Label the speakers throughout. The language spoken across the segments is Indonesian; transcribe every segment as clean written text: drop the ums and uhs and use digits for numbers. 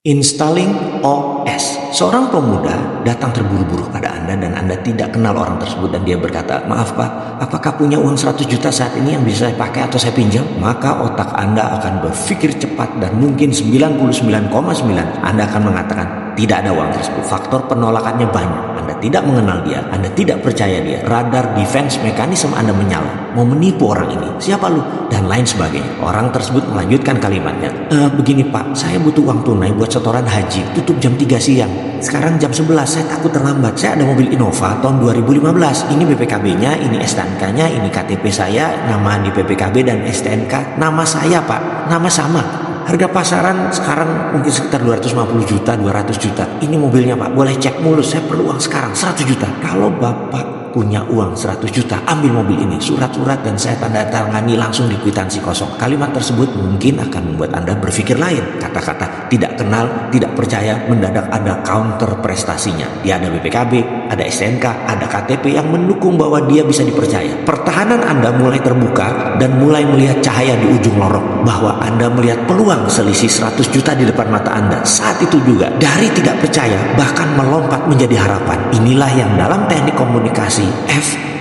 Speaker 1: Installing OS. Seorang pemuda datang terburu-buru pada Anda dan Anda tidak kenal orang tersebut dan dia berkata, "Maaf Pak, apakah punya uang 100 juta saat ini yang bisa saya pakai atau saya pinjam?" Maka otak Anda akan berpikir cepat dan mungkin 99,9 Anda akan mengatakan tidak ada uang tersebut. Faktor penolakannya banyak. Anda tidak mengenal dia, Anda tidak percaya dia. Radar defense mekanisme Anda menyala. Mau menipu orang ini. Siapa lu? Dan lain sebagainya. Orang tersebut melanjutkan kalimatnya. Begini Pak, saya butuh uang tunai buat setoran haji. Tutup jam 3 siang. Sekarang jam 11, saya takut terlambat. Saya ada mobil Innova tahun 2015. Ini BPKB-nya, ini STNK-nya, ini KTP saya, nama di BPKB dan STNK. Nama saya Pak, nama sama. Harga pasaran sekarang mungkin sekitar 250 juta, 200 juta. Ini mobilnya Pak, boleh cek mulus, saya perlu uang sekarang 100 juta. Kalau Bapak punya uang 100 juta, ambil mobil ini, surat-surat dan saya tanda tangani langsung di kwitansi kosong. Kalimat tersebut mungkin akan membuat Anda berpikir lain. Kata-kata tidak kenal, tidak percaya, mendadak ada counter prestasinya. Dia ada BPKB, ada STNK, ada KTP yang mendukung bahwa dia bisa dipercaya. Pertahanan Anda mulai terbuka dan mulai melihat cahaya di ujung lorong, bahwa Anda melihat peluang selisih 100 juta di depan mata Anda. Saat itu juga, dari tidak percaya bahkan melompat menjadi harapan. Inilah yang dalam teknik komunikasi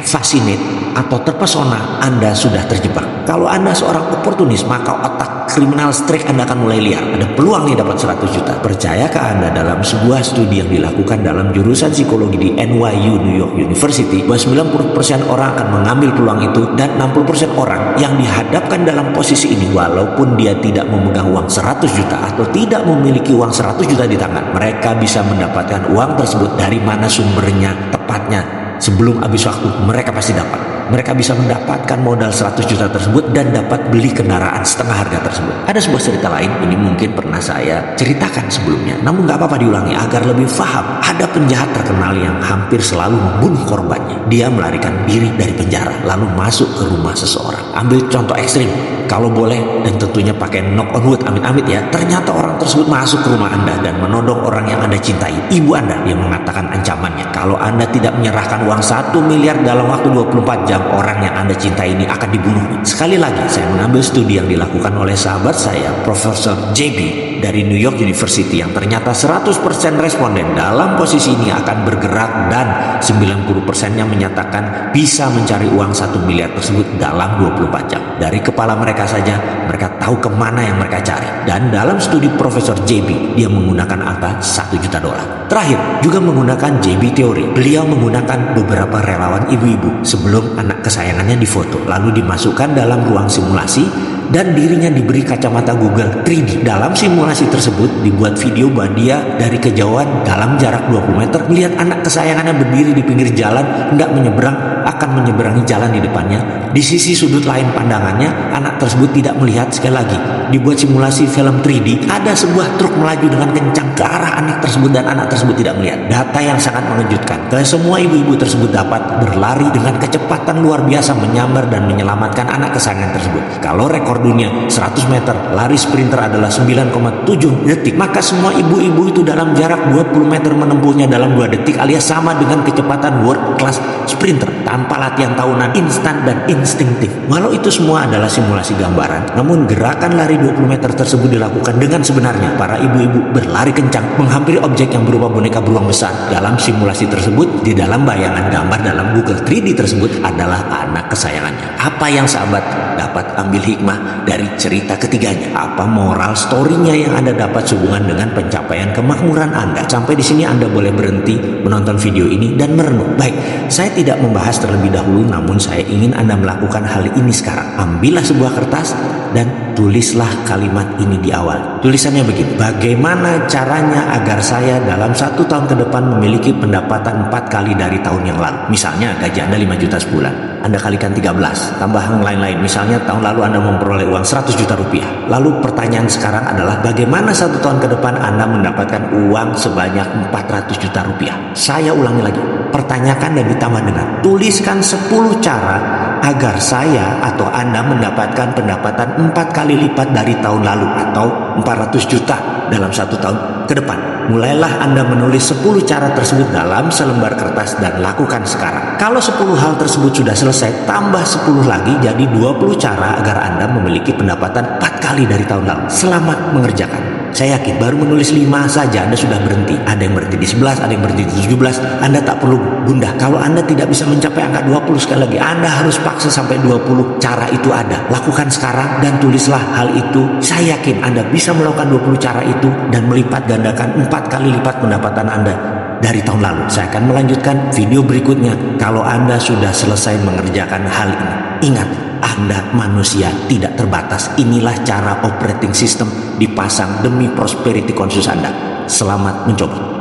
Speaker 1: fascinate atau terpesona Anda sudah terjebak. Kalau Anda seorang oportunis, maka otak kriminal streak Anda akan mulai liar. Ada peluang nih dapat 100 juta. Percayakah Anda dalam sebuah studi yang dilakukan dalam jurusan psikologi di NYU New York University bahwa 90% orang akan mengambil peluang itu dan 60% orang yang dihadapkan dalam posisi ini walaupun dia tidak memegang uang 100 juta atau tidak memiliki uang 100 juta di tangan, mereka bisa mendapatkan uang tersebut dari mana sumbernya tepatnya. Sebelum habis waktu, mereka pasti dapat. Mereka bisa mendapatkan modal 100 juta tersebut dan dapat beli kendaraan setengah harga tersebut. Ada sebuah cerita lain, ini mungkin pernah saya ceritakan sebelumnya, namun gak apa-apa diulangi agar lebih paham. Ada penjahat terkenal yang hampir selalu membunuh korbannya. Dia melarikan diri dari penjara, lalu masuk ke rumah seseorang. Ambil contoh ekstrim, kalau boleh, dan tentunya pakai knock on wood, amit-amit ya. Ternyata orang tersebut masuk ke rumah Anda dan menodong orang yang Anda cintai, ibu Anda. Dia mengatakan ancamannya, kalau Anda tidak menyerahkan uang 1 miliar dalam waktu 24 jam, orang yang Anda cintai ini akan dibunuh. Sekali lagi, saya mengambil studi yang dilakukan oleh sahabat saya, Profesor JB dari New York University, yang ternyata 100% responden dalam posisi ini akan bergerak dan 90%-nya menyatakan bisa mencari uang 1 miliar tersebut dalam 24 jam. Dari kepala mereka saja, mereka tahu kemana yang mereka cari. Dan dalam studi Profesor JB, dia menggunakan angka 1 juta dolar. Terakhir, juga menggunakan JB teori. Beliau menggunakan beberapa relawan ibu-ibu sebelum anak kesayangannya difoto, lalu dimasukkan dalam ruang simulasi dan dirinya diberi kacamata Google 3D. Dalam simulasi tersebut dibuat video bahwa dia dari kejauhan dalam jarak 20 meter melihat anak kesayangannya berdiri di pinggir jalan, hendak menyeberang, akan menyeberangi jalan di depannya. Di sisi sudut lain pandangannya, anak tersebut tidak melihat. Sekali lagi, dibuat simulasi film 3D, ada sebuah truk melaju dengan kencang ke arah anak tersebut dan anak tersebut tidak melihat. Data yang sangat mengejutkan. Semua ibu-ibu tersebut dapat berlari dengan kecepatan luar biasa menyambar dan menyelamatkan anak kesayangan tersebut. Kalau rekor dunia 100 meter lari sprinter adalah 9,7 detik, maka semua ibu-ibu itu dalam jarak 20 meter menempuhnya dalam 2 detik alias sama dengan kecepatan world class sprinter tanpa latihan tahunan, instan dan instingtif. Walau itu semua adalah simulasi gambaran, namun gerakan lari 20 meter tersebut dilakukan dengan sebenarnya. Para ibu-ibu berlari kencang menghampiri objek yang berupa boneka beruang besar. Dalam simulasi tersebut, di dalam bayangan gambar dalam Google 3D tersebut adalah anak kesayangannya. Apa yang sahabat dapat ambil hikmah dari cerita ketiganya? Apa moral story-nya yang Anda dapat sehubungan dengan pencapaian kemakmuran Anda? Sampai di sini Anda boleh berhenti menonton video ini dan merenung. Baik, saya tidak membahas terlebih dahulu, namun saya ingin Anda melakukan hal ini sekarang. Ambillah sebuah kertas dan tulislah kalimat ini di awal. Tulisannya begini: bagaimana caranya agar saya dalam 1 tahun ke depan memiliki pendapatan 4 kali dari tahun yang lalu? Misalnya gaji Anda 5 juta sebulan, Anda kalikan 13, tambah yang lain-lain. Misalnya tahun lalu Anda memperoleh uang 100 juta rupiah. Lalu pertanyaan sekarang adalah bagaimana 1 tahun ke depan Anda mendapatkan uang sebanyak 400 juta rupiah? Saya ulangi lagi, pertanyakan dan ditambah dengan tuliskan 10 cara agar saya atau Anda mendapatkan pendapatan 4 kali lipat dari tahun lalu atau 400 juta dalam 1 tahun ke depan. Mulailah Anda menulis 10 cara tersebut dalam selembar kertas dan lakukan sekarang. Kalau 10 hal tersebut sudah selesai, tambah 10 lagi jadi 20 cara agar Anda memiliki pendapatan 4 kali dari tahun lalu. Selamat mengerjakan. Saya yakin baru menulis 5 saja Anda sudah berhenti. Ada yang berhenti di 11, ada yang berhenti di 17. Anda tak perlu gundah. Kalau Anda tidak bisa mencapai angka 20, sekali lagi Anda harus paksa sampai 20. Cara itu ada. Lakukan sekarang dan tulislah hal itu. Saya yakin Anda bisa melakukan 20 cara itu dan melipat gandakan 4 kali lipat pendapatan Anda dari tahun lalu. Saya akan melanjutkan video berikutnya kalau Anda sudah selesai mengerjakan hal ini. Ingat, Anda manusia tidak terbatas. Inilah cara operating system dipasang demi prosperity conscious Anda. Selamat mencoba.